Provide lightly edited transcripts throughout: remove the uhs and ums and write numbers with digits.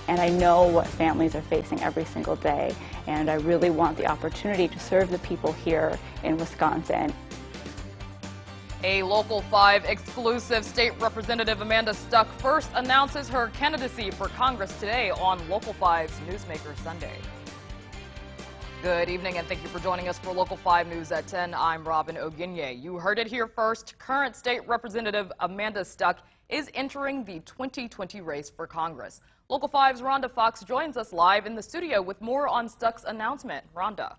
and I know what families are facing every single day, and I really want the opportunity to serve the people here in Wisconsin. A Local 5 exclusive state representative Amanda Stuck first announces her candidacy for Congress today on Local 5's Newsmaker Sunday. Good evening and thank you for joining us for Local 5 News at 10. I'm Robin Oginye. You heard it here first. Current state representative Amanda Stuck is entering the 2020 race for Congress. Local 5's Rhonda Fox joins us live in the studio with more on Stuck's announcement. Rhonda.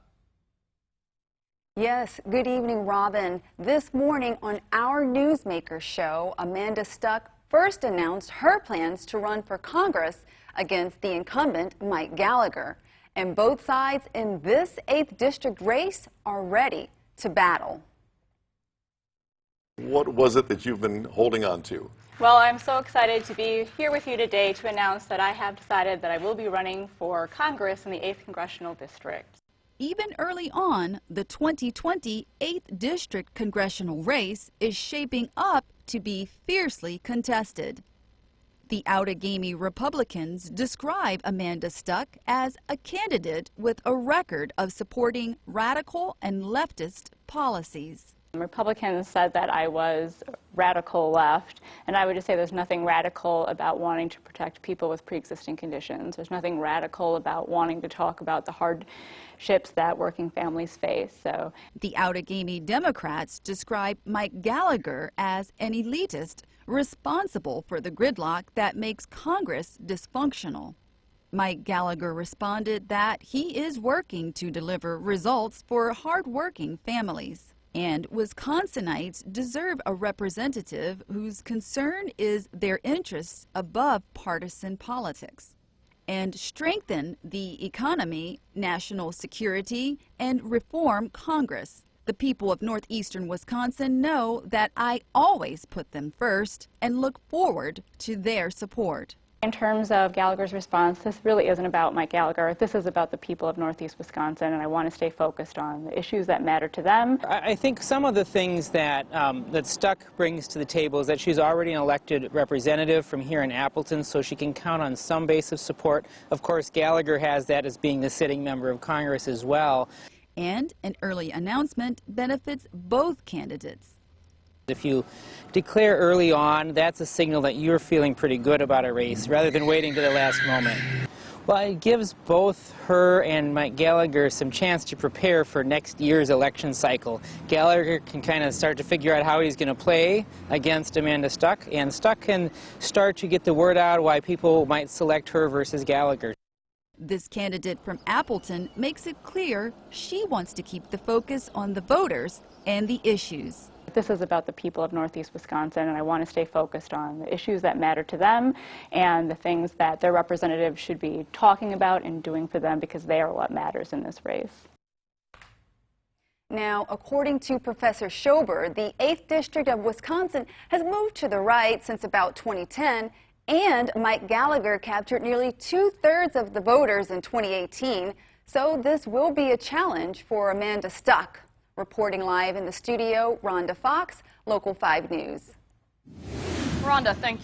Yes, good evening, Robin. This morning on our Newsmaker show, Amanda Stuck first announced her plans to run for Congress against the incumbent Mike Gallagher. And both sides in this 8th District race are ready to battle. What was it that you've been holding on to? Well, I'm so excited to be here with you today to announce that I have decided that I will be running for Congress in the 8th Congressional District. Even early on, the 2020 8th District congressional race is shaping up to be fiercely contested. The Outagamie Republicans describe Amanda Stuck as a candidate with a record of supporting radical and leftist policies. Republicans said that I was radical left, and I would just say there's nothing radical about wanting to protect people with pre-existing conditions. There's nothing radical about wanting to talk about the hardships that working families face. So the Outagamie Democrats describe Mike Gallagher as an elitist responsible for the gridlock that makes Congress dysfunctional. Mike Gallagher responded that he is working to deliver results for hardworking families. And Wisconsinites deserve a representative whose concern is their interests above partisan politics, and strengthen the economy, national security, and reform Congress. The people of northeastern Wisconsin know that I always put them first and look forward to their support. In terms of Gallagher's response, this really isn't about Mike Gallagher. This is about the people of Northeast Wisconsin, and I want to stay focused on the issues that matter to them. I think some of the things that Stuck brings to the table is that she's already an elected representative from here in Appleton, so she can count on some base of support. Of course, Gallagher has that as being the sitting member of Congress as well. And an early announcement benefits both candidates. If you declare early on, that's a signal that you're feeling pretty good about a race rather than waiting to the last moment. Well, it gives both her and Mike Gallagher some chance to prepare for next year's election cycle. Gallagher can kind of start to figure out how he's going to play against Amanda Stuck, and Stuck can start to get the word out why people might select her versus Gallagher. This candidate from Appleton makes it clear she wants to keep the focus on the voters and the issues. This is about the people of Northeast Wisconsin, and I want to stay focused on the issues that matter to them and the things that their representatives should be talking about and doing for them, because they are what matters in this race. Now, according to Professor Schober, the 8th District of Wisconsin has moved to the right since about 2010, and Mike Gallagher captured nearly 2/3 of the voters in 2018, so this will be a challenge for Amanda Stuck. Reporting live in the studio, Rhonda Fox, Local 5 News. Rhonda, thank you.